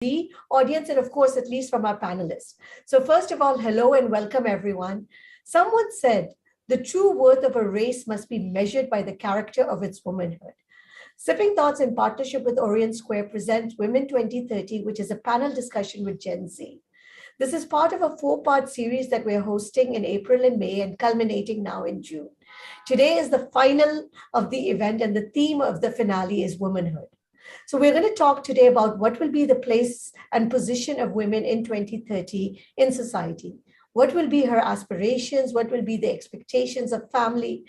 the audience and, of course, at least from our panelists. So first of all, hello and welcome, everyone. Someone said, the true worth of a race must be measured by the character of its womanhood. Sipping Thoughts in partnership with Orient Square presents Women 2030, which is a panel discussion with Gen Z. This is part of a 4-part series that we're hosting in April and May and culminating now in June. Today is the final of the event, and the theme of the finale is womanhood. So we're going to talk today about what will be the place and position of women in 2030 in society. What will be her aspirations? What will be the expectations of family?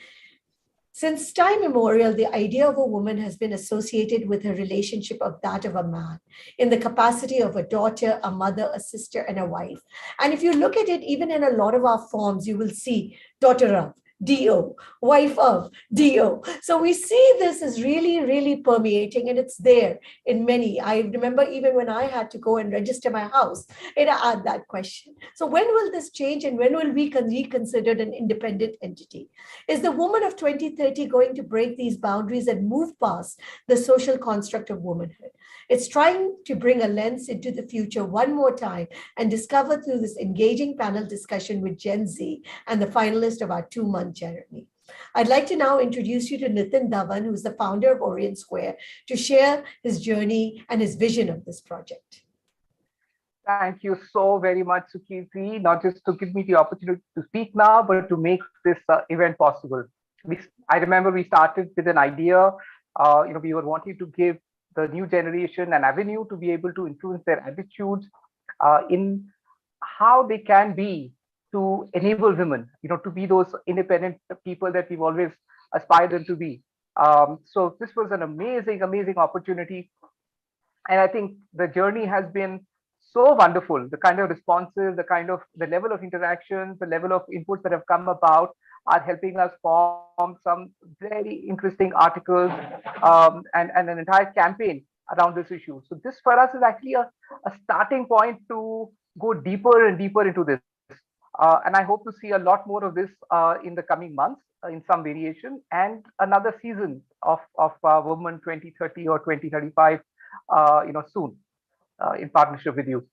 Since time immemorial, the idea of a woman has been associated with her relationship of that of a man in the capacity of a daughter, a mother, a sister, and a wife. And if you look at it, even in a lot of our forms, you will see daughter of, DO, wife of, DO. So we see this as really, really permeating, and it's there in many. I remember even when I had to go and register my house, it had that question. So when will this change, and when will we be considered an independent entity? Is the woman of 2030 going to break these boundaries and move past the social construct of womanhood? It's trying to bring a lens into the future one more time and discover through this engaging panel discussion with Gen Z and the finalist of our 2-month journey. I'd like to now introduce you to Nitin Dhawan, who's the founder of Orient Square, to share his journey and his vision of this project. Thank you so very much, Sukirti, not just to give me the opportunity to speak now, but to make this event possible. I remember we started with an idea. We were wanting to give the new generation an avenue to be able to influence their attitudes in how they can be, to enable women, to be those independent people that we've always aspired them to be. So this was an amazing, amazing opportunity. And I think the journey has been so wonderful. The kind of responses, the level of interactions, the level of inputs that have come about are helping us form some very interesting articles and an entire campaign around this issue. So this for us is actually a starting point to go deeper and deeper into this. And I hope to see a lot more of this in the coming months in some variation, and another season of Women 2030 or 2035, soon in partnership with you.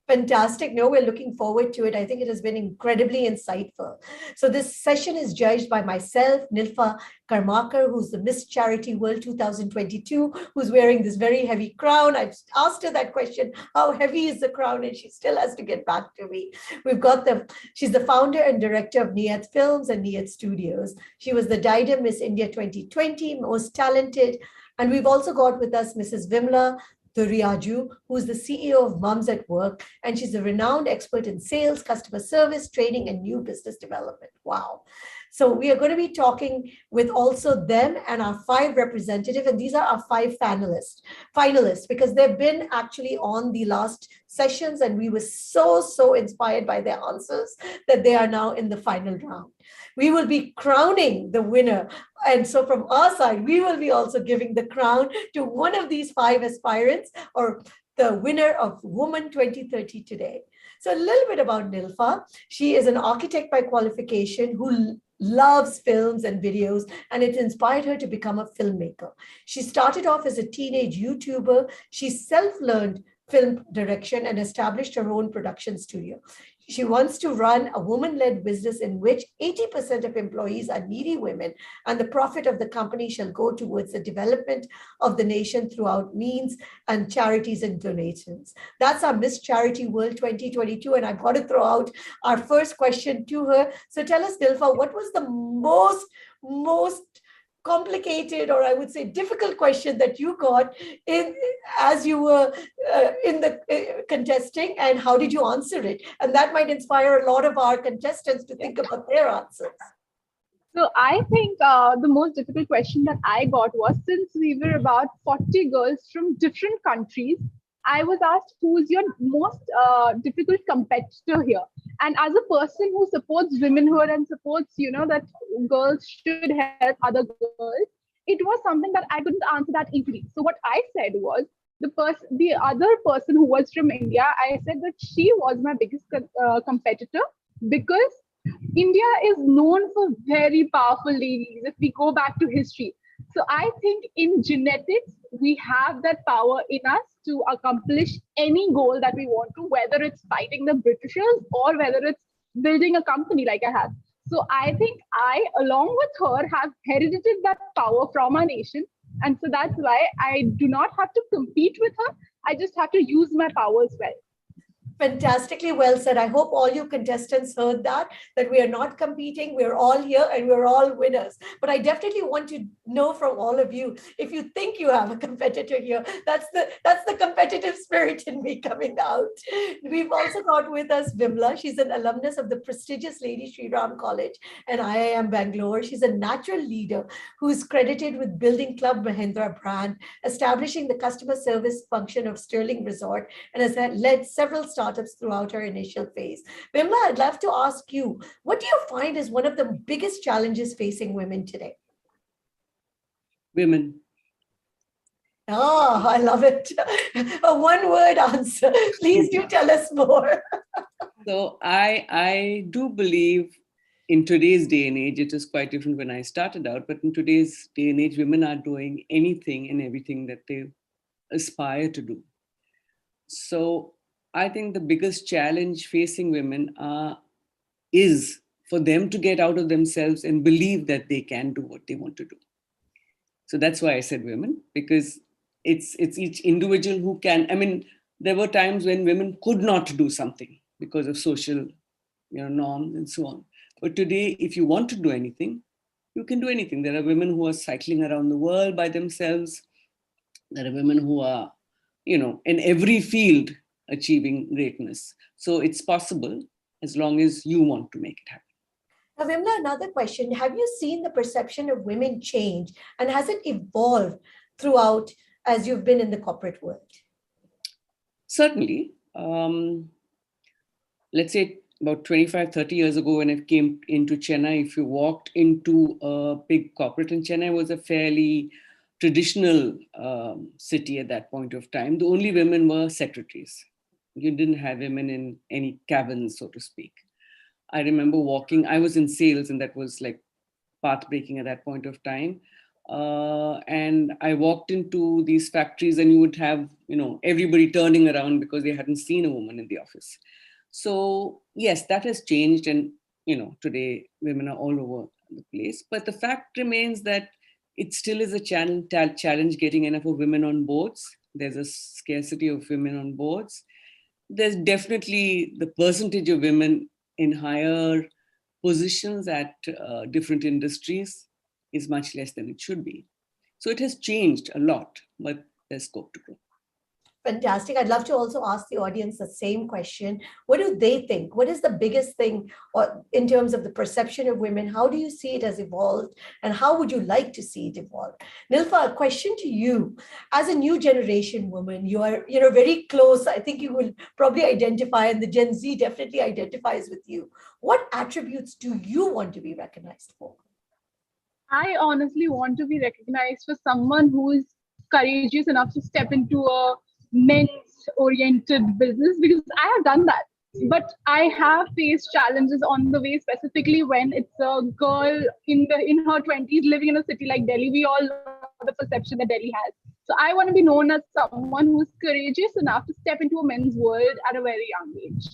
Fantastic. No, we're looking forward to it. I think it has been incredibly insightful. So this session is judged by myself, Nilfa Karmakar, who's the Miss Charity World 2022, who's wearing this very heavy crown. I've asked her that question, how heavy is the crown? And she still has to get back to me. She's the founder and director of Niyat Films and Niyat Studios. She was the Diadem Miss India 2020, most talented. And we've also got with us Mrs. Vimla Dorairaju, who is the CEO of Mums at Work, and she's a renowned expert in sales, customer service, training, and new business development. Wow. So we are going to be talking with also them and our 5 representatives, and these are our 5 finalists, because they've been actually on the last sessions, and we were so inspired by their answers that they are now in the final round. We will be crowning the winner. And so from our side, we will be also giving the crown to one of these 5 aspirants, or the winner of Woman 2030 today. So a little bit about Nilfa. She is an architect by qualification who loves films and videos, and it inspired her to become a filmmaker. She started off as a teenage YouTuber. She self-learned film direction and established her own production studio. She wants to run a woman-led business in which 80% of employees are needy women, and the profit of the company shall go towards the development of the nation throughout means and charities and donations. That's our Miss Charity World 2022, and I've got to throw out our first question to her. So tell us, Nilfa, what was the most complicated, or I would say difficult question that you got as you were in the contesting, and how did you answer it? And that might inspire a lot of our contestants to think about their answers. So I think the most difficult question that I got was, since we were about 40 girls from different countries, I was asked, who's your most difficult competitor here? And as a person who supports womanhood and supports, that girls should help other girls, it was something that I couldn't answer that easily. So what I said was, the other person who was from India, I said that she was my biggest competitor, because India is known for very powerful ladies. If we go back to history, So I think in genetics, we have that power in us to accomplish any goal that we want to, whether it's fighting the Britishers or whether it's building a company like I have. So I think I, along with her, have heredited that power from our nation. And so that's why I do not have to compete with her. I just have to use my power as well. Fantastically well said. I hope all you contestants heard that we are not competing. We're all here and we're all winners. But I definitely want to know from all of you, if you think you have a competitor here, that's the competitive spirit in me coming out. We've also got with us Vimla. She's an alumnus of the prestigious Lady Shri Ram College and IIM Bangalore. She's a natural leader who's credited with building Club Mahindra brand, establishing the customer service function of Sterling Resort, and has led several startups throughout her initial phase. Vimla, I'd love to ask you, what do you find is one of the biggest challenges facing women today? Women. Oh, I love it. A one-word answer. Please do tell us more. So I do believe in today's day and age, it is quite different when I started out, but in today's day and age, women are doing anything and everything that they aspire to do. So I think the biggest challenge facing women is for them to get out of themselves and believe that they can do what they want to do. So that's why I said women, because it's each individual who can. I mean, there were times when women could not do something because of social, norms and so on. But today, if you want to do anything, you can do anything. There are women who are cycling around the world by themselves. There are women who are, in every field achieving greatness. So it's possible as long as you want to make it happen. Now, Vimla, another question. Have you seen the perception of women change, and has it evolved throughout as you've been in the corporate world? Certainly. Let's say about 25, 30 years ago when I came into Chennai, if you walked into a big corporate, and Chennai was a fairly traditional city at that point of time, the only women were secretaries. You didn't have women in any cabins, so to speak. I remember walking, I was in sales, and that was like path-breaking at that point of time. And I walked into these factories and you would have, everybody turning around because they hadn't seen a woman in the office. So yes, that has changed. And, today women are all over the place. But the fact remains that it still is a challenge getting enough of women on boards. There's a scarcity of women on boards. There's definitely the percentage of women in higher positions at different industries is much less than it should be. So it has changed a lot, but there's scope to grow. Fantastic. I'd love to also ask the audience the same question. What do they think? What is the biggest thing in terms of the perception of women? How do you see it has evolved? And how would you like to see it evolve? Nilfa, a question to you. As a new generation woman, you are very close. I think you will probably identify, and the Gen Z definitely identifies with you. What attributes do you want to be recognized for? I honestly want to be recognized for someone who is courageous enough to step into a men's oriented business, because I have done that. But I have faced challenges on the way, specifically when it's a girl in her 20s living in a city like Delhi. We all know the perception that Delhi has. So I want to be known as someone who's courageous enough to step into a men's world at a very young age.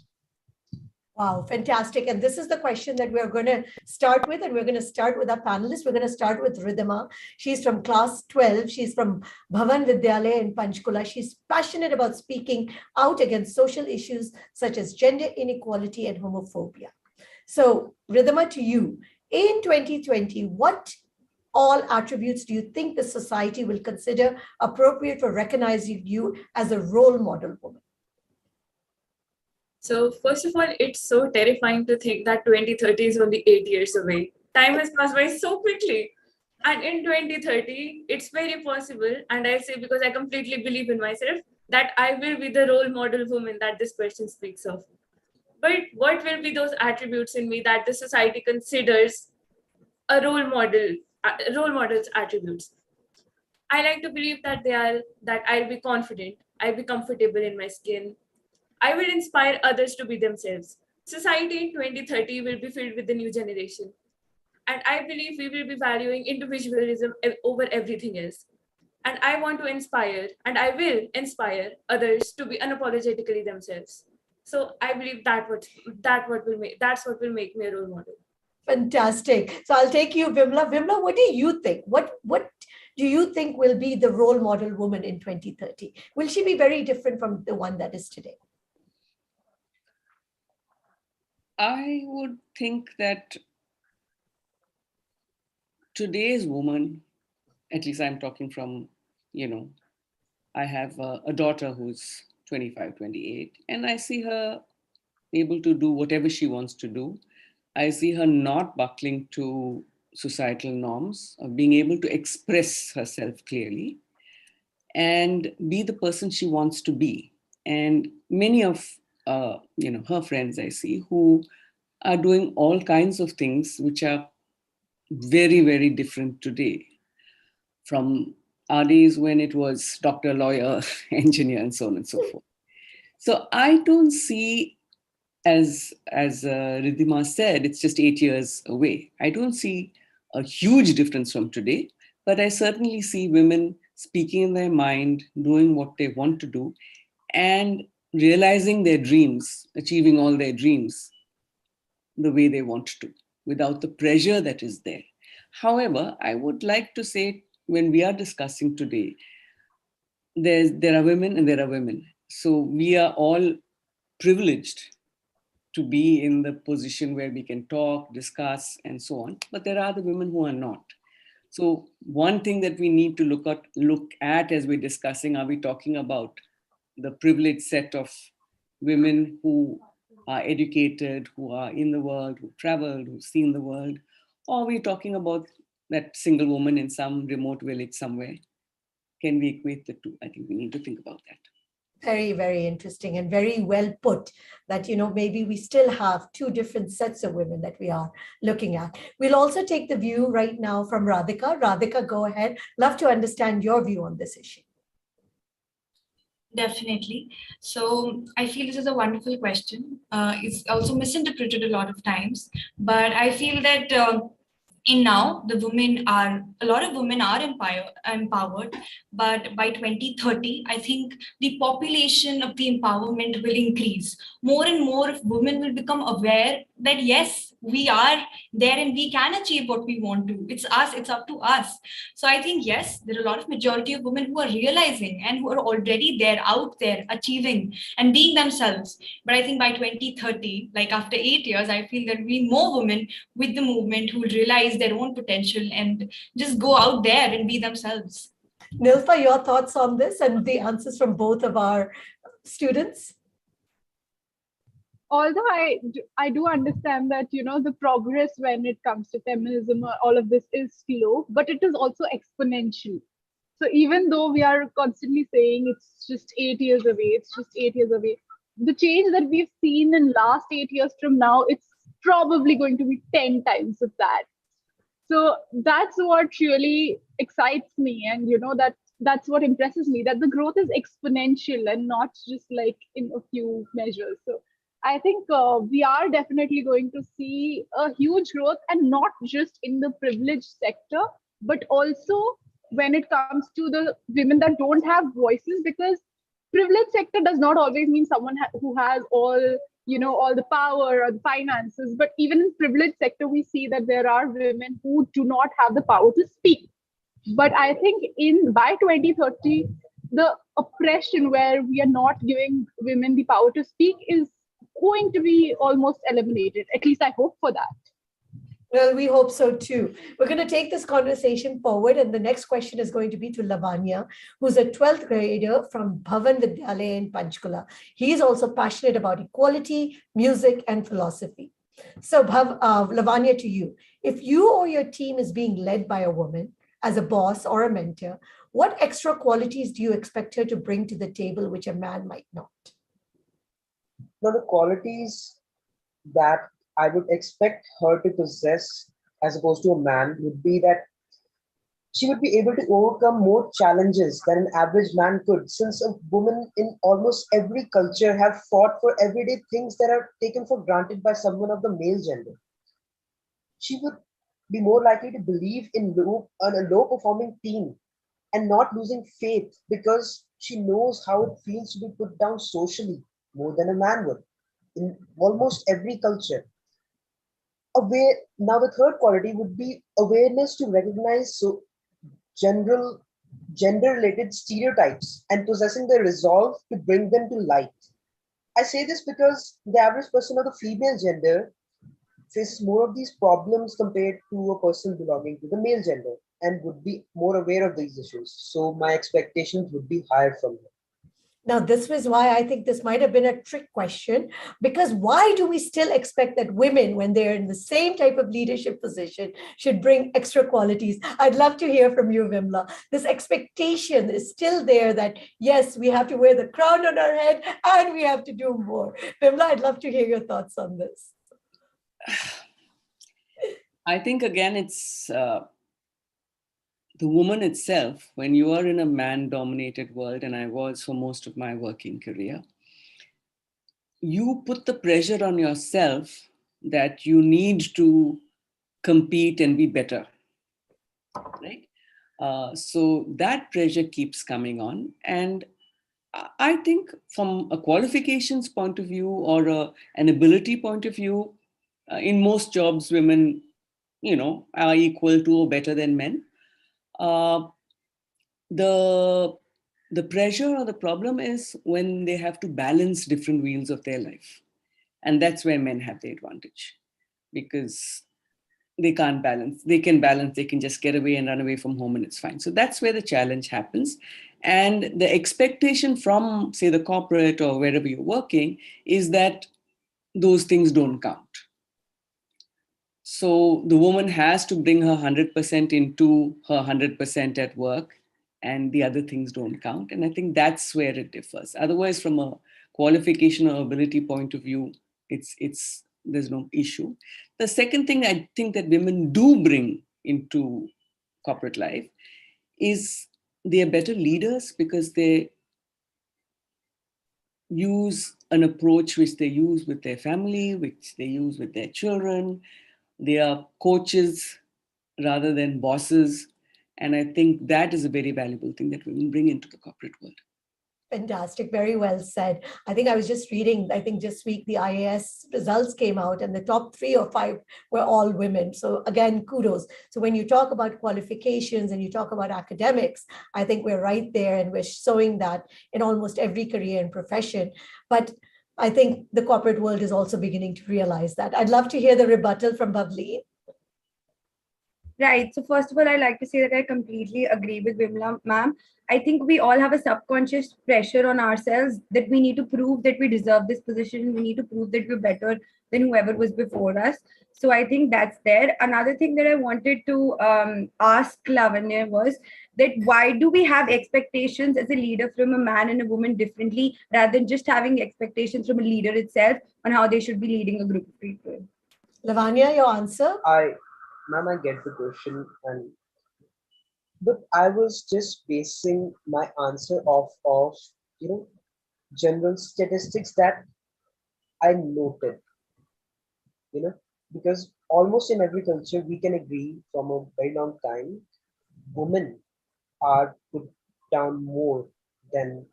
Wow, fantastic. And this is the question that we're going to start with, and we're going to start with our panelists. We're going to start with Ridhima. She's from class 12. She's from Bhavan Vidyalaya in Panchkula. She's passionate about speaking out against social issues such as gender inequality and homophobia. So, Ridhima, to you, in 2020, what all attributes do you think the society will consider appropriate for recognizing you as a role model woman? So first of all, it's so terrifying to think that 2030 is only 8 years away. Time has passed by so quickly. And in 2030, it's very possible, and I say because I completely believe in myself, that I will be the role model woman that this question speaks of. But what will be those attributes in me that the society considers a role model's attributes? I like to believe that I'll be confident, I'll be comfortable in my skin, I will inspire others to be themselves. Society in 2030 will be filled with the new generation. And I believe we will be valuing individualism over everything else. And I want to inspire, and I will inspire others to be unapologetically themselves. So I believe that's what will make me a role model. Fantastic. So I'll take you, Vimla. Vimla, what do you think? What do you think will be the role model woman in 2030? Will she be very different from the one that is today? I would think that today's woman, at least I'm talking from, I have a daughter who's 25, 28, and I see her able to do whatever she wants to do. I see her not buckling to societal norms, of being able to express herself clearly and be the person she wants to be. And many of her friends I see who are doing all kinds of things which are very, very different today from our days when it was doctor, lawyer, engineer, and so on and so forth. So I don't see, as Ridhima said, it's just 8 years away. I don't see a huge difference from today, but I certainly see women speaking in their mind, doing what they want to do, and realizing their dreams, achieving all their dreams the way they want to, without the pressure that is there. However, I would like to say, when we are discussing today, there are women and there are women. So we are all privileged to be in the position where we can talk, discuss, and so on. But there are the women who are not. So one thing that we need to look at as we're discussing, are we talking about the privileged set of women who are educated, who are in the world, who traveled, who've seen the world, or are we talking about that single woman in some remote village somewhere? Can we equate the two? I think we need to think about that. Very, very interesting and very well put that, maybe we still have two different sets of women that we are looking at. We'll also take the view right now from Radhika. Radhika, go ahead. Love to understand your view on this issue. Definitely. So I feel this is a wonderful question. It's also misinterpreted a lot of times, but I feel that in now a lot of women are empowered, but by 2030 I think the population of the empowerment will increase. More and more of women will become aware that yes, we are there and we can achieve what we want to. It's us, it's up to us. So I think yes, there are a lot of majority of women who are realizing and who are already there, out there, achieving and being themselves. But I think by 2030, like after 8 years, I feel there will be more women with the movement who will realize their own potential and just go out there and be themselves. Nilfa, your thoughts on this and the answers from both of our students? Although I do understand that, the progress when it comes to feminism, all of this is slow, but it is also exponential. So even though we are constantly saying it's just 8 years away, the change that we've seen in last 8 years from now, it's probably going to be 10 times of that. So that's what really excites me. And, that's what impresses me, that the growth is exponential and not just like in a few measures. So I think we are definitely going to see a huge growth, and not just in the privileged sector, but also when it comes to the women that don't have voices, because privileged sector does not always mean someone who has all the power or the finances. But even in privileged sector, we see that there are women who do not have the power to speak. But I think by 2030, the oppression where we are not giving women the power to speak is going to be almost eliminated. At least I hope for that. Well, we hope so too. We're going to take this conversation forward, and the next question is going to be to Lavanya, who's a 12th grader from Bhavan Vidyalaya in Panchkula. He is also passionate about equality, music, and philosophy. So, Lavanya, to you. If you or your team is being led by a woman as a boss or a mentor, what extra qualities do you expect her to bring to the table which a man might not? Now, the qualities that I would expect her to possess as opposed to a man would be that she would be able to overcome more challenges than an average man could, since a woman in almost every culture have fought for everyday things that are taken for granted by someone of the male gender. She would be more likely to believe in a low performing team and not losing faith because she knows how it feels to be put down socially more than a man would in almost every culture. Now the third quality would be awareness to recognize general gender related stereotypes and possessing the resolve to bring them to light. I say this because the average person of the female gender faces more of these problems compared to a person belonging to the male gender and would be more aware of these issues. So my expectations would be higher from her. Now, this was why I think this might have been a trick question, because why do we still expect that women, when they're in the same type of leadership position, should bring extra qualities? I'd love to hear from you, Vimla. This expectation is still there that, yes, we have to wear the crown on our head and we have to do more. Vimla, I'd love to hear your thoughts on this. I think, again, it's the woman itself. When you are in a man-dominated world, and I was for most of my working career, you put the pressure on yourself that you need to compete and be better, right? So that pressure keeps coming on. And I think from a qualifications point of view or an ability point of view, in most jobs, women, are equal to or better than men. The pressure or the problem is when they have to balance different wheels of their life. And that's where men have the advantage, because they can't balance. They can balance, they can just get away and run away from home and it's fine. So that's where the challenge happens. And the expectation from, say, the corporate or wherever you're working is that those things don't count. So the woman has to bring her 100% into her 100% at work, and the other things don't count. And I think that's where it differs. Otherwise, from a qualification or ability point of view, there's no issue. The second thing I think that women do bring into corporate life is they are better leaders, because they use an approach which they use with their family, which they use with their children. They are coaches rather than bosses. And I think that is a very valuable thing that women bring into the corporate world. Fantastic. Very well said. I think I was just reading, I think this week the IAS results came out and the top 3 or 5 were all women. So again, kudos. So when you talk about qualifications and you talk about academics, I think we're right there, and we're showing that in almost every career and profession. But I think the corporate world is also beginning to realize that. I'd love to hear the rebuttal from Bhavleen. Right. So first of all, I'd like to say that I completely agree with Vimla, ma'am. I think we all have a subconscious pressure on ourselves that we need to prove that we deserve this position. We need to prove that we're better than whoever was before us. So I think that's there. Another thing that I wanted to ask Lavanya was that why do we have expectations as a leader from a man and a woman differently, rather than just having expectations from a leader itself on how they should be leading a group of people? Lavanya, your answer? Ma'am, I get the question, but I was just basing my answer off of general statistics that I noted. Because almost in every culture we can agree from a very long time, women are put down more than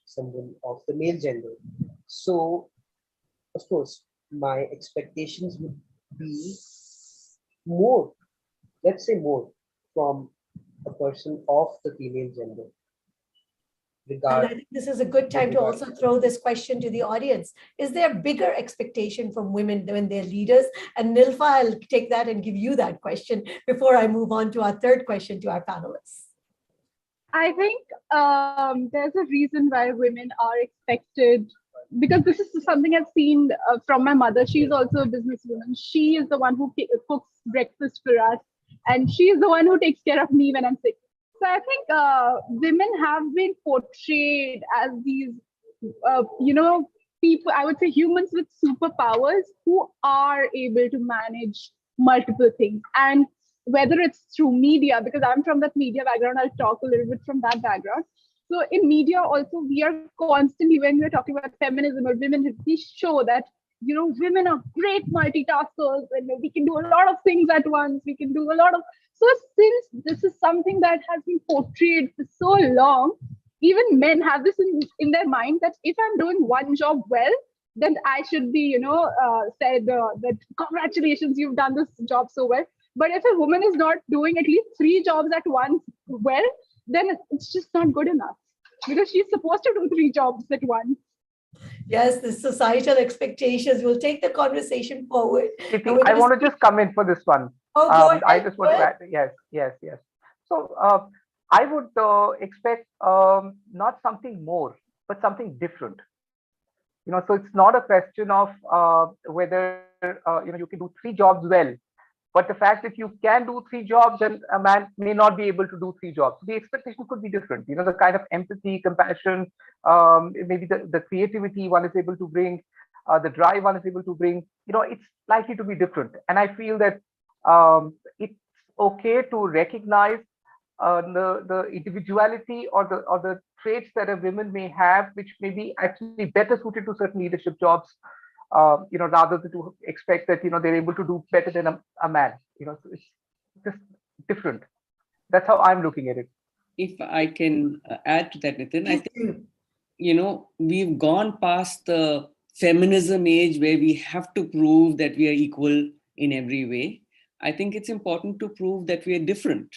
someone of the male gender. So, of course, my expectations would be more, let's say more, from a person of the female gender. And I think this is a good time to also throw this question to the audience. Is there bigger expectation from women when they're leaders? And Nilfa, I'll take that and give you that question before I move on to our third question to our panelists. I think there's a reason why women are expected, because this is something I've seen from my mother. She's also a businesswoman. She is the one who cooks breakfast for us, and she is the one who takes care of me when I'm sick. So I think women have been portrayed as these, people, I would say humans with superpowers who are able to manage multiple things. And whether it's through media, because I'm from that media background, I'll talk a little bit from that background. So in media also, we are constantly, when we're talking about feminism or women, we show that women are great multitaskers and we can do a lot of things at once. We can do a lot of. So since this is something that has been portrayed for so long, even men have this in their mind that if I'm doing one job well, then I should be, said that congratulations, you've done this job so well. But if a woman is not doing at least 3 jobs at once well, then it's just not good enough because she's supposed to do 3 jobs at once. Yes, the societal expectations. We'll take the conversation forward. I want to just come in for this one. Oh, go ahead. I just want to add, yes. So I would expect not something more, but something different. So it's not a question of whether you can do 3 jobs well, but the fact that you can do 3 jobs and a man may not be able to do 3 jobs. The expectation could be different. The kind of empathy, compassion, maybe the creativity one is able to bring, the drive one is able to bring. It's likely to be different. And I feel that it's okay to recognize the individuality or the traits that a woman may have, which may be actually better suited to certain leadership jobs, rather than to expect that they're able to do better than a man. So it's just different. That's how I'm looking at it. If I can add to that, Nitin, I think we've gone past the feminism age where we have to prove that we are equal in every way. I think it's important to prove that we are different.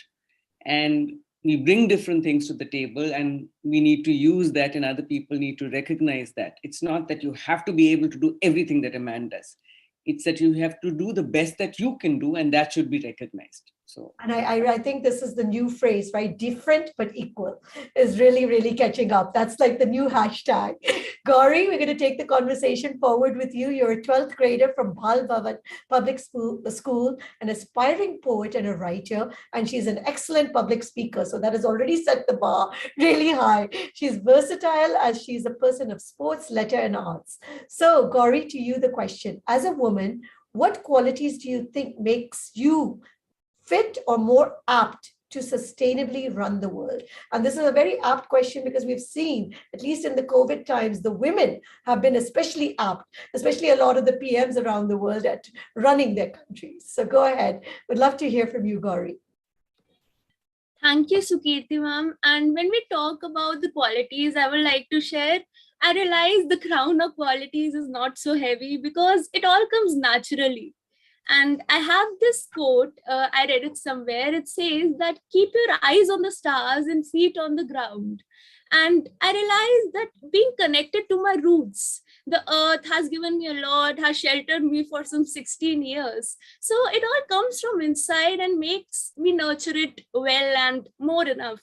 And we bring different things to the table, and we need to use that, and other people need to recognize that. It's not that you have to be able to do everything that a man does. It's that you have to do the best that you can do, and that should be recognized. So, and I think this is the new phrase, right? Different but equal is really, really catching up. That's like the new hashtag. Gauri, we're going to take the conversation forward with you. You're a 12th grader from Bhal Bhavan Public School, an aspiring poet and a writer, and she's an excellent public speaker. So that has already set the bar really high. She's versatile as she's a person of sports, letter, and arts. So, Gauri, to you the question. As a woman, what qualities do you think makes you fit or more apt to sustainably run the world? And this is a very apt question because we've seen, at least in the COVID times, the women have been especially apt, especially a lot of the PMs around the world at running their countries. So go ahead. Would love to hear from you, Gauri. Thank you, Sukirti ma'am. And when we talk about the qualities, I would like to share, I realize the crown of qualities is not so heavy because it all comes naturally. And I have this quote, I read it somewhere. It says that keep your eyes on the stars and feet on the ground. And I realized that being connected to my roots, the earth has given me a lot, has sheltered me for some 16 years. So it all comes from inside and makes me nurture it well and more enough.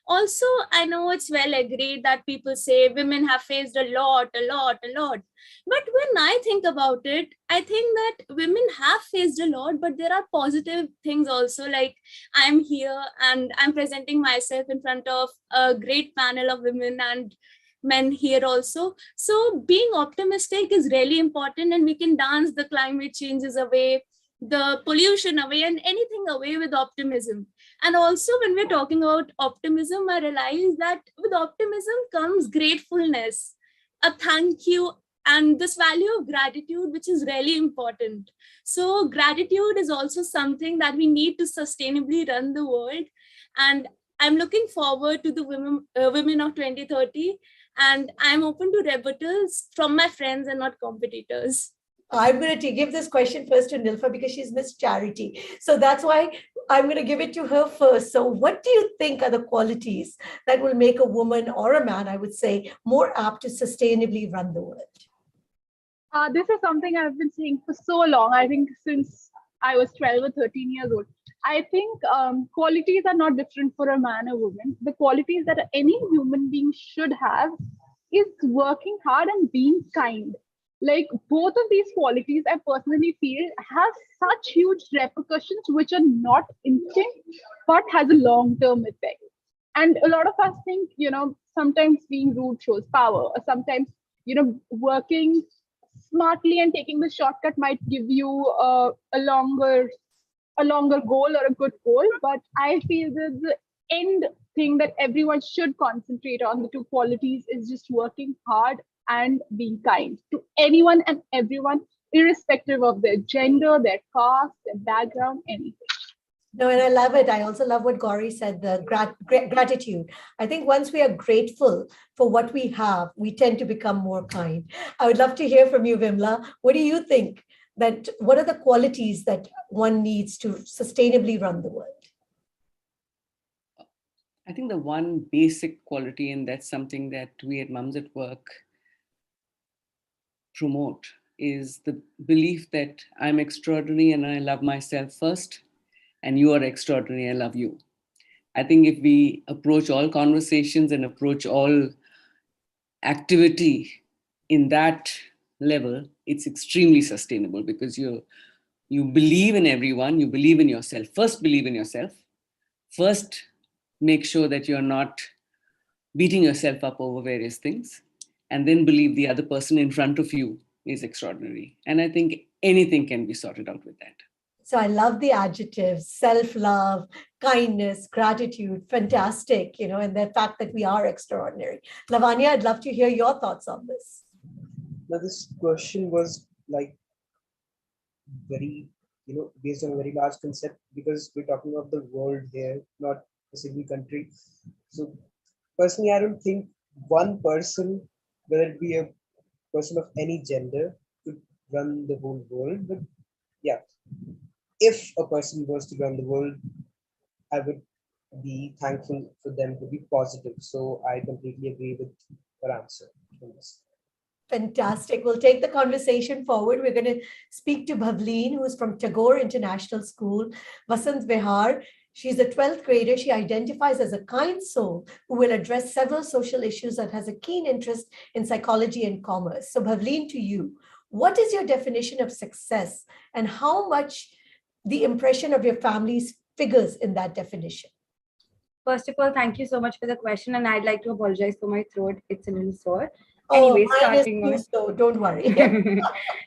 Also, I know it's well agreed that people say women have faced a lot. But when I think about it, I think that women have faced a lot, but there are positive things also. Like I'm here and I'm presenting myself in front of a great panel of women and men here also. So being optimistic is really important, and we can dance the climate changes away, the pollution away, and anything away with optimism. And also when we're talking about optimism, I realize that with optimism comes gratefulness, a thank you, and this value of gratitude, which is really important. So gratitude is also something that we need to sustainably run the world. And I'm looking forward to the women of 2030, and I'm open to rebuttals from my friends and not competitors. I'm going to give this question first to Nilfa because she's Miss Charity. So that's why I'm going to give it to her first. So what do you think are the qualities that will make a woman or a man, I would say, more apt to sustainably run the world? This is something I've been saying for so long. I think since I was 12 or 13 years old. I think qualities are not different for a man or woman. The qualities that any human being should have is working hard and being kind. Like both of these qualities, I personally feel have such huge repercussions which are not instant, but has a long-term effect. And a lot of us think, sometimes being rude shows power, or sometimes, working smartly and taking the shortcut might give you a longer goal or a good goal. But I feel that the end thing that everyone should concentrate on, the two qualities, is just working hard and being kind to anyone and everyone, irrespective of their gender, their caste, their background, anything. No, and I love it. I also love what Gauri said, the gratitude. I think once we are grateful for what we have, we tend to become more kind. I would love to hear from you, Vimla. What do you think what are the qualities that one needs to sustainably run the world? I think the one basic quality, and that's something that we at Mums at Work promote, is the belief that I'm extraordinary and I love myself first, and you are extraordinary, I love you. I think if we approach all conversations and approach all activity in that level, it's extremely sustainable, because you believe in everyone, you believe in yourself. First, believe in yourself. First, make sure that you're not beating yourself up over various things, and then believe the other person in front of you is extraordinary. And I think anything can be sorted out with that. So I love the adjectives: self-love, kindness, gratitude, fantastic, and the fact that we are extraordinary. Lavanya, I'd love to hear your thoughts on this. Now, this question was like very, based on a very large concept, because we're talking about the world here, not a single country. So personally, I don't think one person, whether it be a person of any gender, could run the whole world. But yeah, if a person was to run the world, I would be thankful for them to be positive. So I completely agree with your answer on this. Fantastic. We'll take the conversation forward. We're going to speak to Bhavleen, who's from Tagore International School. Vasant Vihar, she's a 12th grader. She identifies as a kind soul who will address several social issues and has a keen interest in psychology and commerce. So Bhavleen, to you, what is your definition of success, and how much the impression of your families figures in that definition? First of all, thank you so much for the question. And I'd like to apologize for my throat. It's a little sore. Oh, anyway, starting on. So don't worry.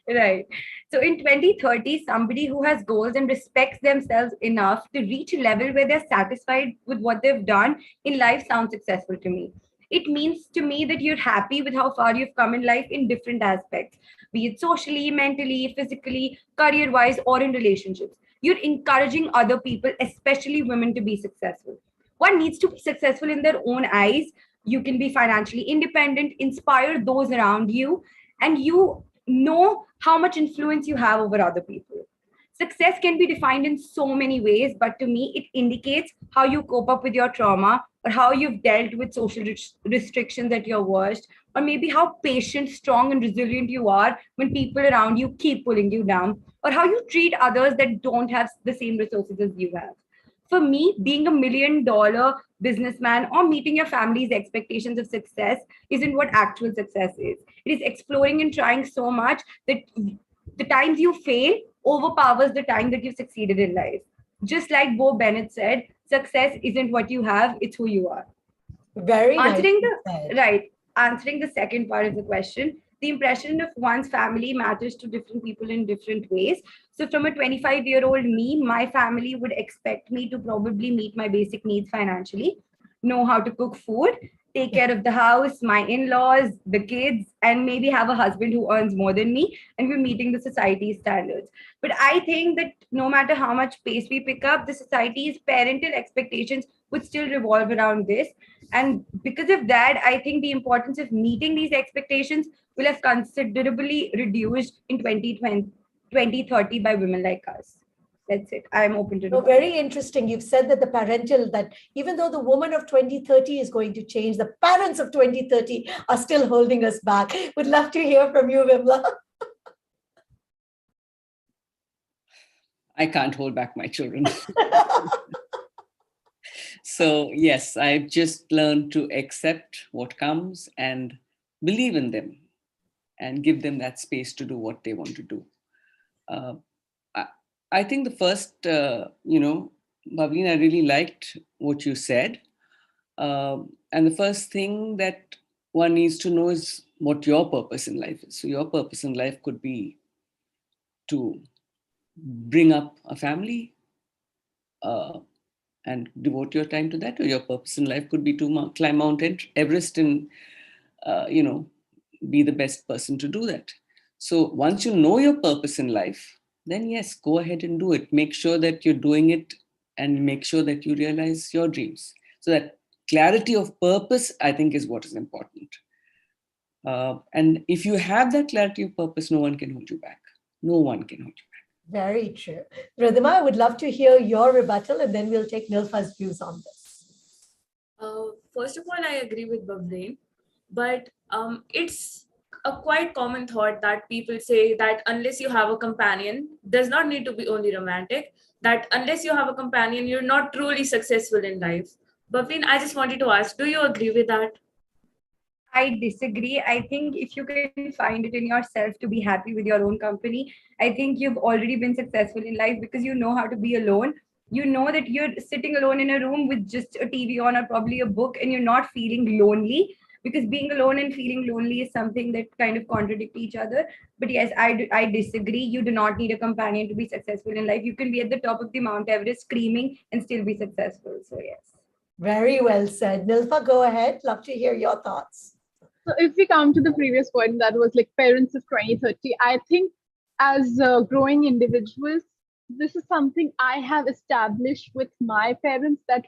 Right. So in 2030, somebody who has goals and respects themselves enough to reach a level where they're satisfied with what they've done in life sounds successful to me. It means to me that you're happy with how far you've come in life in different aspects, be it socially, mentally, physically, career-wise, or in relationships. You're encouraging other people, especially women, to be successful. One needs to be successful in their own eyes. You can be financially independent, inspire those around you, and you know how much influence you have over other people. Success can be defined in so many ways, but to me, it indicates how you cope up with your trauma, or how you've dealt with social restrictions at your worst, or maybe how patient, strong, and resilient you are when people around you keep pulling you down, or how you treat others that don't have the same resources as you have. For me, being a $1 million businessman or meeting your family's expectations of success isn't what actual success is. It is exploring and trying so much that the times you fail overpowers the time that you've succeeded in life. Just like Bo Bennett said, success isn't what you have, it's who you are. Very answering nice. Answering the second part of the question, the impression of one's family matters to different people in different ways. So from a 25-year-old me, my family would expect me to probably meet my basic needs financially, know how to cook food, take care of the house, my in-laws, the kids, and maybe have a husband who earns more than me, and we're meeting the society's standards. But I think that no matter how much pace we pick up, the society's parental expectations would still revolve around this. And because of that, I think the importance of meeting these expectations will have considerably reduced in 2030 by women like us. That's it. I'm open to know. Very interesting. You've said that that even though the woman of 2030 is going to change, the parents of 2030 are still holding us back. Would love to hear from you, Vimla. I can't hold back my children. So yes, I've just learned to accept what comes and believe in them and give them that space to do what they want to do. I think the first, Bhavleen, I really liked what you said. And the first thing that one needs to know is what your purpose in life is. So your purpose in life could be to bring up a family and devote your time to that, or your purpose in life could be to climb Mount Everest in, be the best person to do that. So once you know your purpose in life, then yes, go ahead and do it. Make sure that you're doing it and make sure that you realize your dreams. So that clarity of purpose, I think, is what is important. And if you have that clarity of purpose, no one can hold you back. No one can hold you back. Very true. Radhima, I would love to hear your rebuttal, and then we'll take Nilfa's views on this. First of all, I agree with Bableen, but it's a quite common thought that people say that unless you have a companion, does not need to be only romantic, that unless you have a companion, you're not truly successful in life. Bableen, I just wanted to ask, do you agree with that? I disagree. I think if you can find it in yourself to be happy with your own company, I think you've already been successful in life because you know how to be alone. You know that you're sitting alone in a room with just a TV on or probably a book and you're not feeling lonely, because being alone and feeling lonely is something that kind of contradict each other. But yes, I disagree. You do not need a companion to be successful in life. You can be at the top of the Mount Everest screaming and still be successful. So yes. Very well said. Nilfa, go ahead. Love to hear your thoughts. So if we come to the previous point that was like parents of 2030, I think as growing individuals, this is something I have established with my parents, that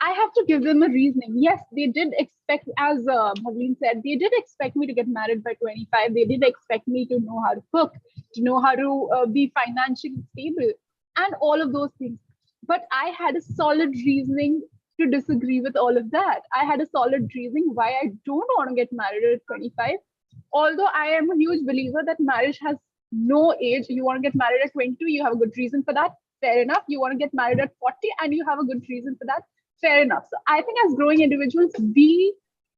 I have to give them a reasoning. Yes, they did expect, as Bhavleen said, they did expect me to get married by 25. They did expect me to know how to cook, to know how to be financially stable, and all of those things. But I had a solid reasoning to disagree with all of that. I had a solid reasoning why I don't want to get married at 25. Although I am a huge believer that marriage has no age. You want to get married at 22, you have a good reason for that. Fair enough. You want to get married at 40 and you have a good reason for that. Fair enough. So I think as growing individuals, we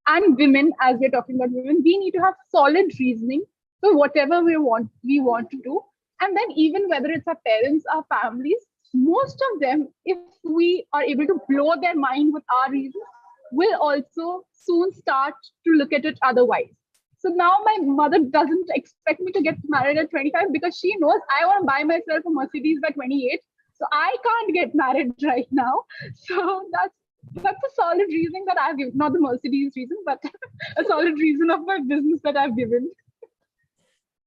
and women, as we're talking about women, we need to have solid reasoning for whatever we want to do. And then even whether it's our parents, our families, most of them, if we are able to blow their mind with our reasons, will also soon start to look at it otherwise. So now my mother doesn't expect me to get married at 25 because she knows I want to buy myself a Mercedes by 28. So I can't get married right now. So that's a solid reason that I've given, not the Mercedes reason, but a solid reason of my business that I've given.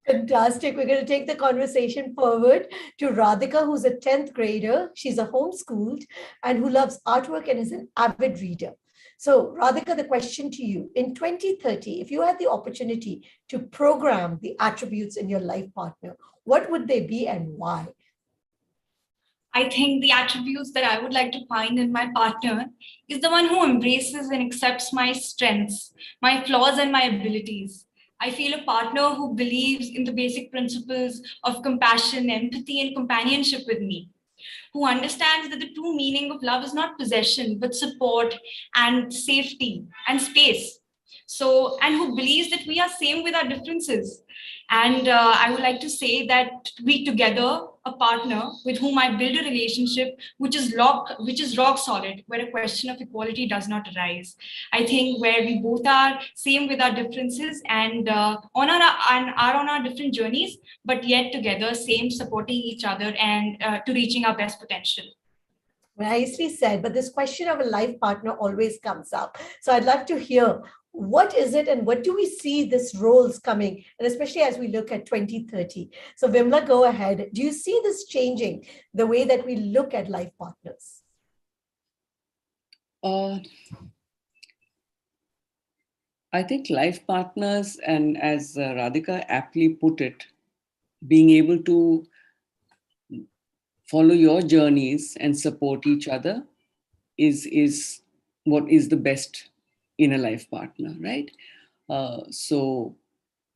Fantastic. We're going to take the conversation forward to Radhika, who's a 10th grader. She's a homeschooled and who loves artwork and is an avid reader. So Radhika, the question to you, in 2030, if you had the opportunity to program the attributes in your life partner, what would they be and why? I think the attributes that I would like to find in my partner is the one who embraces and accepts my strengths, my flaws, and my abilities. I feel a partner who believes in the basic principles of compassion, empathy, and companionship with me, who understands that the true meaning of love is not possession, but support and safety and space. So, and who believes that we are same with our differences. And I would like to say that we together, a partner with whom I build a relationship which is rock solid, where a question of equality does not arise. I think where we both are same with our differences and are on our different journeys, but yet together, same, supporting each other and to reaching our best potential. Nicely said, but this question of a life partner always comes up. So I'd love to hear, what is it and what do we see this roles coming, and especially as we look at 2030. So Vimla, go ahead. Do you see this changing the way that we look at life partners? I think life partners, and as Radhika aptly put it, being able to follow your journeys and support each other is what is the best in a life partner, right? So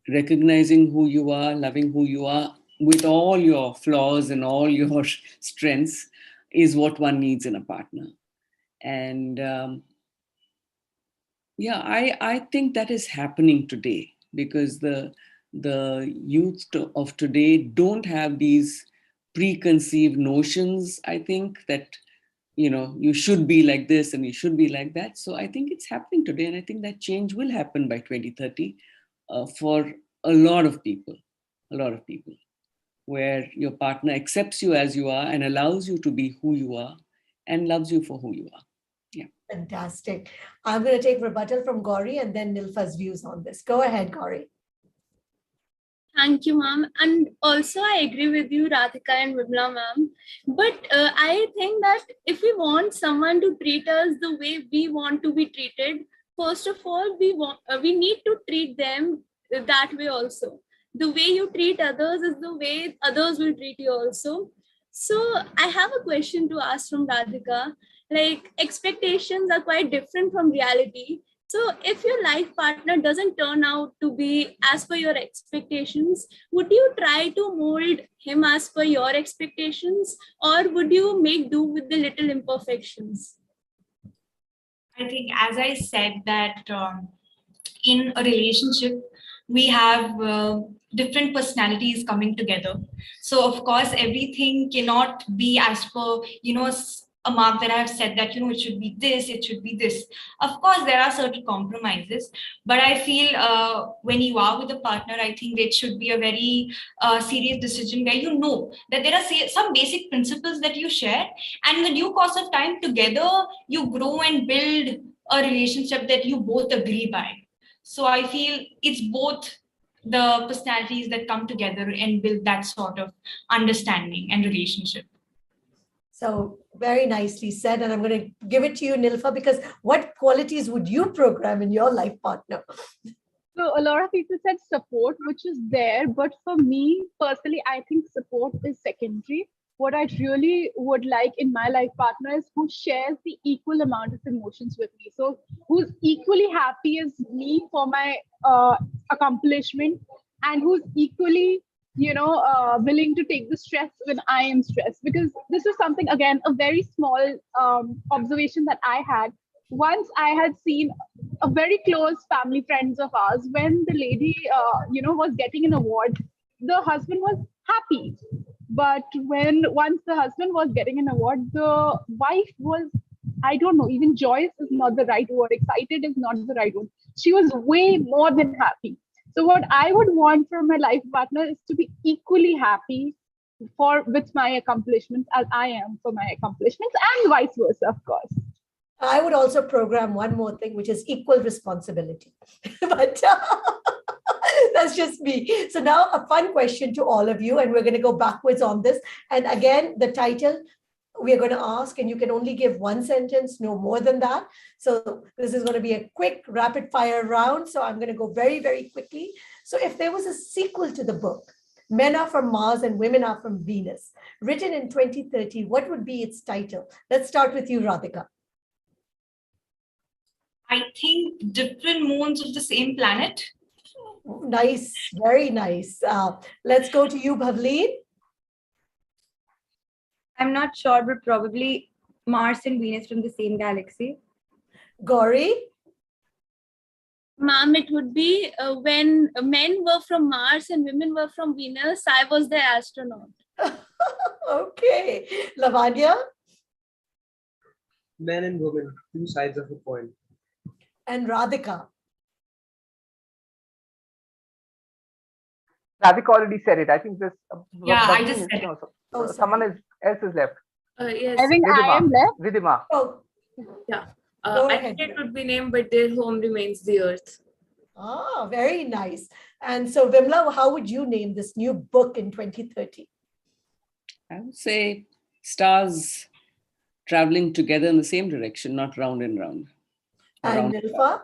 recognizing who you are, loving who you are with all your flaws and all your strengths is what one needs in a partner. And I think that is happening today because the youth of today don't have these preconceived notions, I think, that you should be like this and you should be like that. So I think it's happening today, and I think that change will happen by 2030 for a lot of people, where your partner accepts you as you are and allows you to be who you are and loves you for who you are. Yeah. Fantastic. I'm going to take rebuttal from Gauri and then Nilfa's views on this. Go ahead, Gauri. Thank you, ma'am. And also, I agree with you, Radhika and Vimla, ma'am. But I think that if we want someone to treat us the way we want to be treated, first of all, we need to treat them that way also. The way you treat others is the way others will treat you also. So I have a question to ask from Radhika. Like, expectations are quite different from reality. So if your life partner doesn't turn out to be as per your expectations, would you try to mold him as per your expectations, or would you make do with the little imperfections? I think, as I said, that in a relationship, we have different personalities coming together. So, of course, everything cannot be as per, a mark that I have said that, it should be this, it should be this. Of course, there are certain compromises, but I feel when you are with a partner, I think it should be a very serious decision where you know that there are some basic principles that you share, and in the due course of time together, you grow and build a relationship that you both agree by. So I feel it's both the personalities that come together and build that sort of understanding and relationship. So very nicely said. And I'm going to give it to you, Nilfa, because what qualities would you program in your life partner? So a lot of people said support, which is there, but for me personally, I think support is secondary. What I really would like in my life partner is who shares the equal amount of emotions with me. So who's equally happy as me for my accomplishment, and who's equally, willing to take the stress when I am stressed. Because this is something, again, a very small observation that I had. Once I had seen a very close family friends of ours, when the lady, was getting an award, the husband was happy. But once the husband was getting an award, the wife was, I don't know, even joyous is not the right word, excited is not the right word. She was way more than happy. So what I would want from my life partner is to be equally happy with my accomplishments as I am for my accomplishments, and vice versa, of course. I would also program one more thing, which is equal responsibility. But that's just me. So now a fun question to all of you, and we're going to go backwards on this. And again, the title we're going to ask, and you can only give one sentence, no more than that. So this is going to be a quick rapid fire round. So I'm going to go very, very quickly. So if there was a sequel to the book, Men Are From Mars and Women Are From Venus, written in 2030, what would be its title? Let's start with you, Radhika. I think different moons of the same planet. Nice, very nice. Let's go to you, Bhavleen. I'm not sure, but probably Mars and Venus from the same galaxy. Gauri? Ma'am, it would be when men were from Mars and women were from Venus, I was the astronaut. Okay. Lavanya? Men and women, two sides of a coin. And Radhika? Radhika already said it. I think this. Yeah, I just said it. Someone else is left. Yes. I think I am left. Vidima. Oh, Yeah. Go I ahead. think it would be named, but their home remains the earth. ah, very nice. And so, Vimla, how would you name this new book in 2030? I would say stars traveling together in the same direction, not round and round. And Nilfa?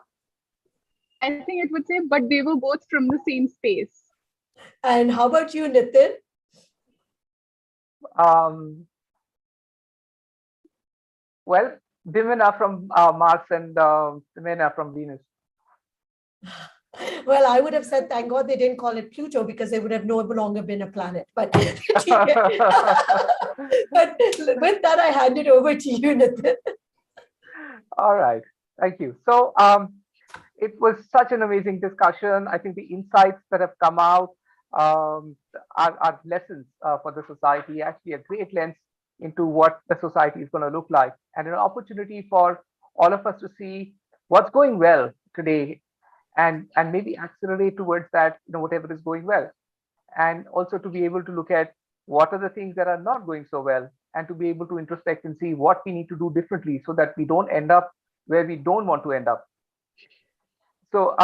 I think it would say, but they were both from the same space. And how about you, Nitin? Well, women are from Mars and men are from Venus. Well, I would have said, thank God they didn't call it Pluto, because it would have no longer been a planet. But, but with that, I hand it over to you, Nitin. All right. Thank you. So it was such an amazing discussion. I think the insights that have come out are lessons for the society, actually a great lens into what the society is going to look like, and an opportunity for all of us to see what's going well today and maybe accelerate towards that, whatever is going well. And also to be able to look at what are the things that are not going so well and to be able to introspect and see what we need to do differently so that we don't end up where we don't want to end up. So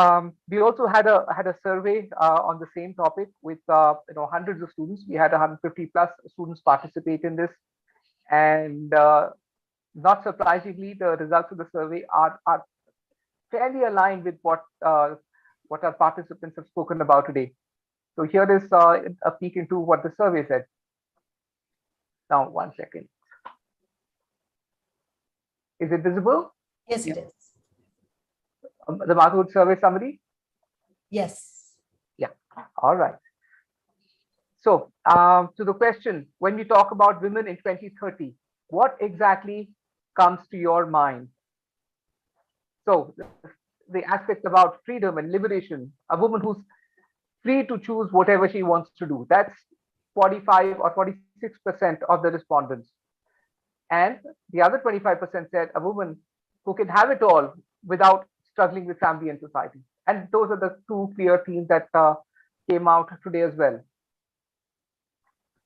we also had a survey on the same topic with hundreds of students. We had 150 plus students participate in this, and not surprisingly, the results of the survey are fairly aligned with what our participants have spoken about today. So here is a peek into what the survey said. Now, 1 second. Is it visible? Yes, it is. The Madhur survey summary? Yes. Yeah. All right. So to the question, when we talk about women in 2030, what exactly comes to your mind? So the aspect about freedom and liberation, a woman who's free to choose whatever she wants to do. That's 45 or 46% of the respondents. And the other 25% said a woman who can have it all without struggling with family and society. And those are the two clear themes that came out today as well.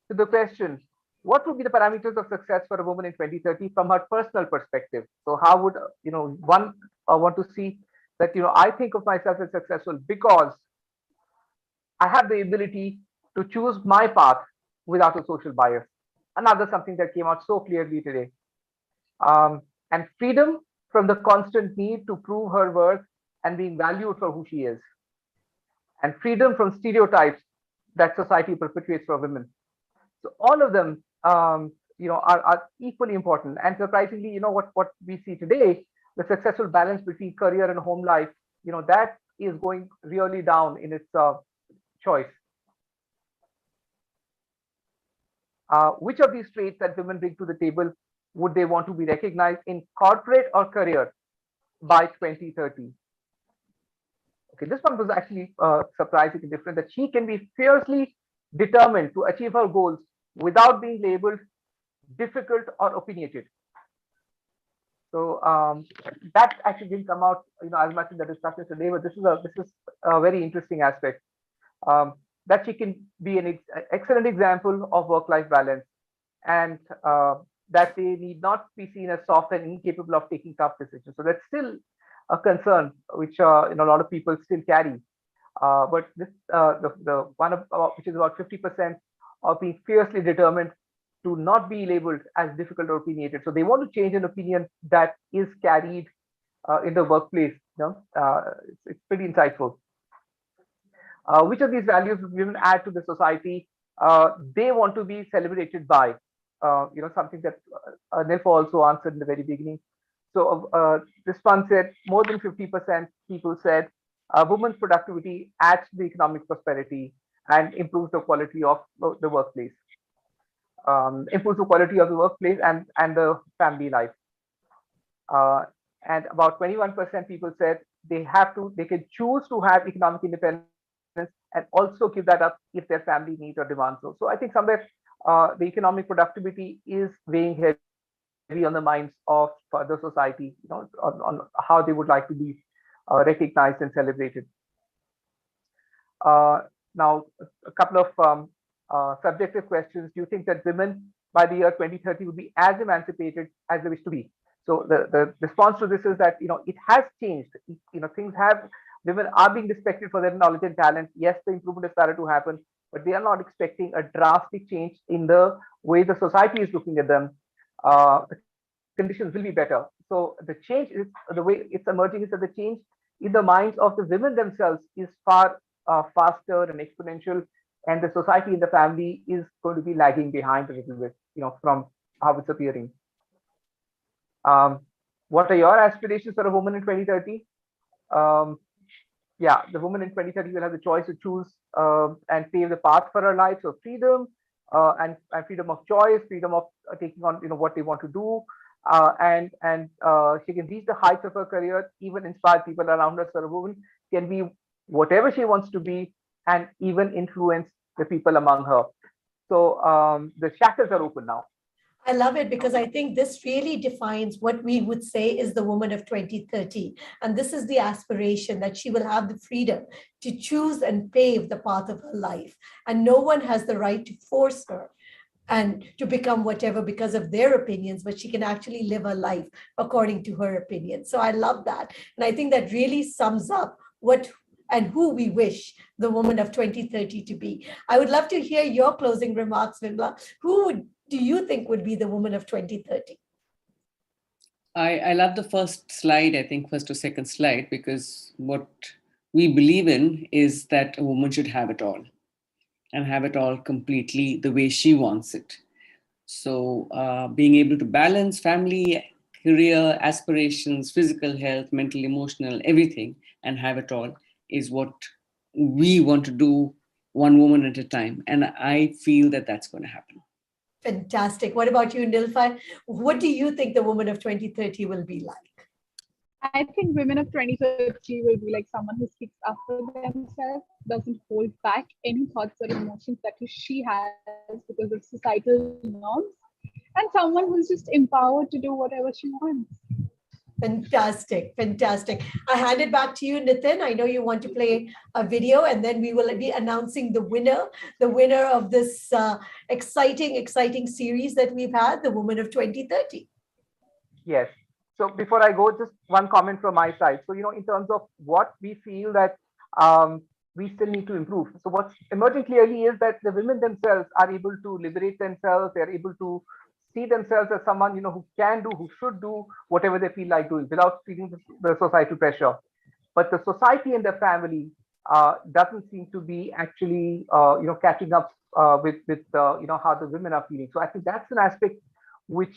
To the question, what would be the parameters of success for a woman in 2030 from her personal perspective? So how would, one want to see that, I think of myself as successful because I have the ability to choose my path without a social bias. Another something that came out so clearly today. And freedom from the constant need to prove her worth and being valued for who she is. And freedom from stereotypes that society perpetuates for women. So all of them, are equally important. And surprisingly, what we see today, the successful balance between career and home life, that is going really down in its choice. Which of these traits that women bring to the table would they want to be recognized in corporate or career by 2030? Okay, this one was actually surprisingly different, that she can be fiercely determined to achieve her goals without being labeled difficult or opinionated. So that actually didn't come out, as much in the discussion today, but this is a very interesting aspect. That she can be an excellent example of work-life balance, and that they need not be seen as soft and incapable of taking tough decisions. So that's still a concern which a lot of people still carry. But this the one which is about 50% of being fiercely determined to not be labeled as difficult or opinionated. So they want to change an opinion that is carried in the workplace. It's pretty insightful. Which of these values women add to the society they want to be celebrated by? Something that Nilfa also answered in the very beginning. So this one said more than 50% people said women's productivity adds to the economic prosperity and improves the quality of the workplace. Improves the quality of the workplace and the family life. And about 21% people said they can choose to have economic independence and also give that up if their family needs or demands so. So I think somewhere the economic productivity is weighing heavy on the minds of the society, on how they would like to be recognized and celebrated. Now, a couple of subjective questions. Do you think that women by the year 2030 would be as emancipated as they wish to be? So the response to this is that it has changed. Things have. Women are being respected for their knowledge and talent. Yes, the improvement has started to happen, but they are not expecting a drastic change in the way the society is looking at them. The conditions will be better. So the change is the way it's emerging is that the change in the minds of the women themselves is far faster and exponential, and the society and the family is going to be lagging behind a little bit, from how it's appearing. What are your aspirations for a woman in 2030? Yeah, the woman in 2030 will have the choice to choose and pave the path for her life. So freedom and freedom of choice, freedom of taking on what they want to do, and she can reach the heights of her career, even inspire people around her. So a woman can be whatever she wants to be, and even influence the people among her. So the shackles are open now. I love it because I think this really defines what we would say is the woman of 2030. And this is the aspiration that she will have the freedom to choose and pave the path of her life. And no one has the right to force her and to become whatever because of their opinions, but she can actually live her life according to her opinions. So I love that. And I think that really sums up what and who we wish the woman of 2030 to be. I would love to hear your closing remarks, Vimla. Do you think would be the woman of 2030? I love the first slide, I think first or second slide, because what we believe in is that a woman should have it all and have it all completely the way she wants it. So being able to balance family, career, aspirations, physical health, mental, emotional, everything, and have it all is what we want to do, one woman at a time. And I feel that that's going to happen. Fantastic. What about you, Nilfa? What do you think the woman of 2030 will be like? I think women of 2030 will be like someone who speaks up for themselves, doesn't hold back any thoughts or emotions that she has because of societal norms, and someone who's just empowered to do whatever she wants. Fantastic, fantastic. I hand it back to you, Nitin. I know you want to play a video, and then we will be announcing the winner of this exciting series that we've had, the Woman of 2030. Yes. So before I go, just one comment from my side. So, in terms of what we feel that we still need to improve. So what's emerging clearly is that the women themselves are able to liberate themselves. They're able to see themselves as someone, who can do, who should do whatever they feel like doing without feeling the societal pressure. But the society and the family doesn't seem to be actually, catching up with how the women are feeling. So I think that's an aspect which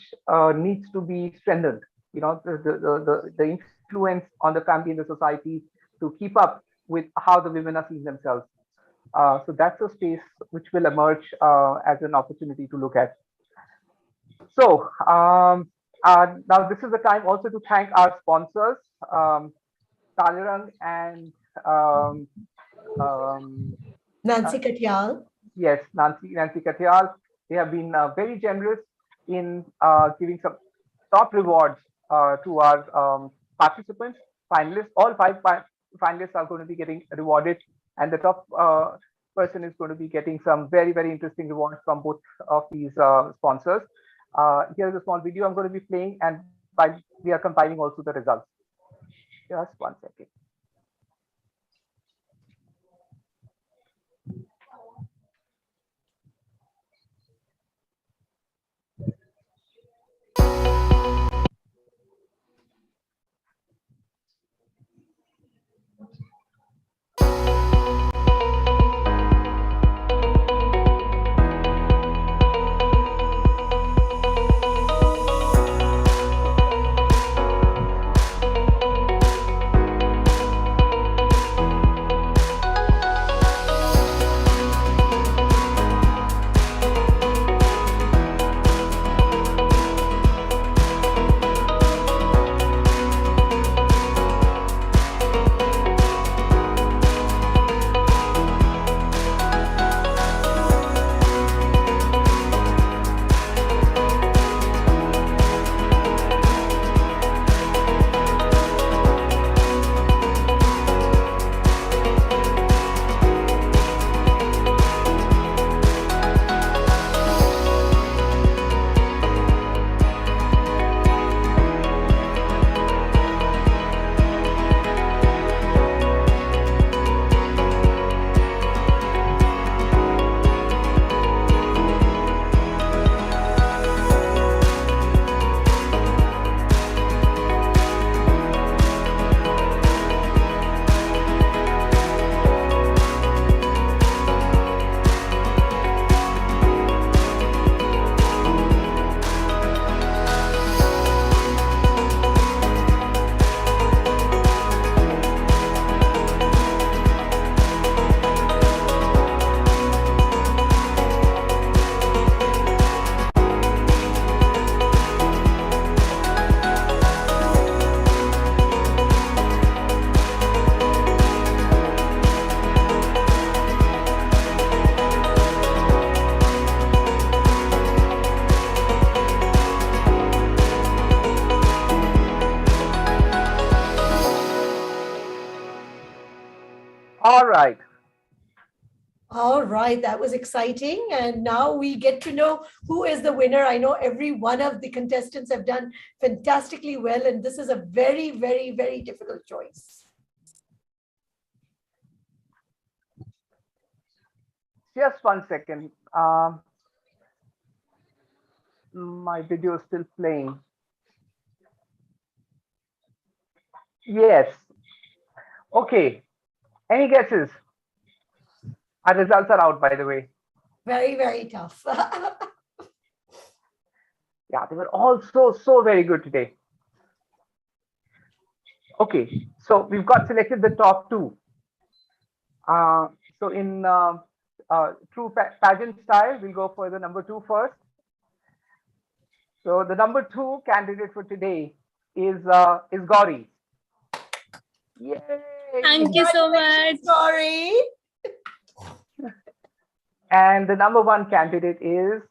needs to be strengthened. The influence on the family and the society to keep up with how the women are seeing themselves. So that's a space which will emerge as an opportunity to look at. So now this is the time also to thank our sponsors, Talerang and Nancy Katyal. Yes, Nancy Katyal. They have been very generous in giving some top rewards to our participants, finalists. All five finalists are going to be getting rewarded, and the top person is going to be getting some very, very interesting rewards from both of these sponsors. Here's a small video I'm going to be playing, and we are compiling also the results. Just one second. All right. All right, that was exciting. And now we get to know who is the winner. I know every one of the contestants have done fantastically well, and this is a very, very, very difficult choice. Just 1 second. My video is still playing. Yes. Okay. Any guesses? Our results are out, by the way. Very, very tough. Yeah, they were all so very good today. Okay, so we've got selected the top two. So in true pageant style, we'll go for the number 2 first. So the number 2 candidate for today is Gauri. Yay! Thank you so much. Sorry. And the number 1 candidate is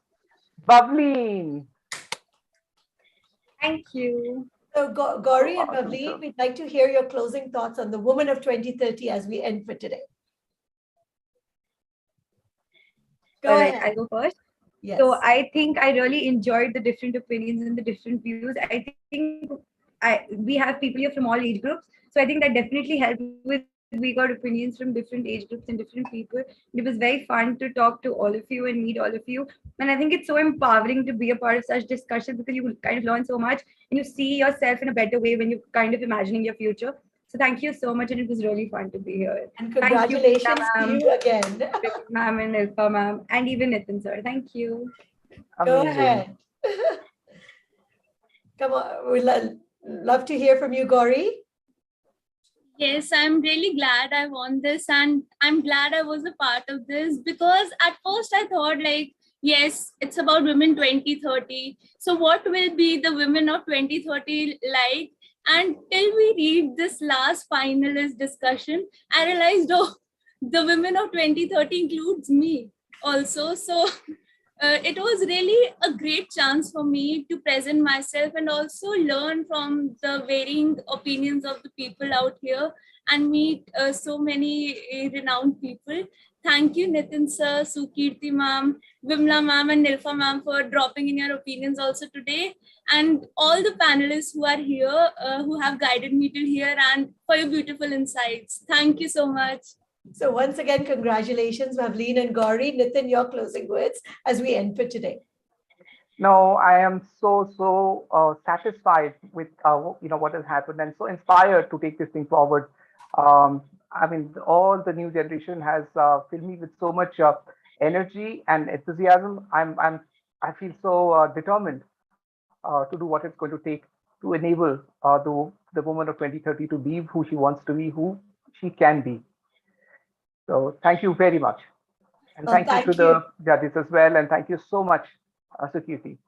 Bavleen. Thank you. So Gauri and Awesome, Bavleen, sir. we'd like to hear your closing thoughts on the Woman of 2030 as we end for today. Go All right, ahead. I go first. Yes. So I think I really enjoyed the different opinions and the different views. I think we have people here from all age groups. So I think that definitely helped with we got opinions from different age groups and different people. It was very fun to talk to all of you and meet all of you. And I think it's so empowering to be a part of such discussions because you kind of learn so much and you see yourself in a better way when you're kind of imagining your future. So thank you so much, and it was really fun to be here. And Thank you, congratulations to ma'am. you again. Ma'am and Nilfa ma'am, and even Nitin sir. Thank you. Go Amazing. ahead. Come on, we'd love to hear from you, Gauri. Yes, I'm really glad I won this, and I'm glad I was a part of this, because at first I thought, like, yes, it's about women 2030. So what will be the women of 2030 like? And till we read this last finalist discussion, I realized, oh, the women of 2030 includes me also. So it was really a great chance for me to present myself and also learn from the varying opinions of the people out here and meet so many renowned people. Thank you, Nitin sir, Sukirti ma'am, Vimla ma'am, and Nilfa ma'am for dropping in your opinions also today. And all the panelists who are here, who have guided me till here, and for your beautiful insights. Thank you so much. So once again, congratulations, Bavleen and Gauri. Nitin, your closing words as we end for today. No, I am so satisfied with what has happened, and so inspired to take this thing forward. I mean, all the new generation has filled me with so much energy and enthusiasm. I feel so determined to do what it's going to take to enable the woman of 2030 to be who she wants to be, who she can be. So thank you very much. And Well, thank you to the judges as well. And thank you so much, Sukirti.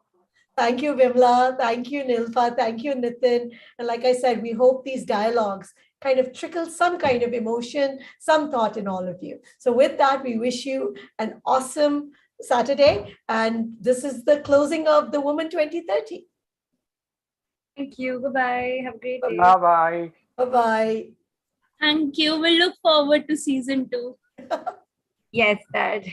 Thank you, Vimla. Thank you, Nilfa. Thank you, Nitin. And like I said, we hope these dialogues kind of trickle some kind of emotion, some thought in all of you. So with that, we wish you an awesome Saturday. And this is the closing of the Woman 2030. Thank you. Goodbye. Have a great day. Bye-bye. Bye-bye. Thank you. We'll look forward to season 2. Yes, Dad.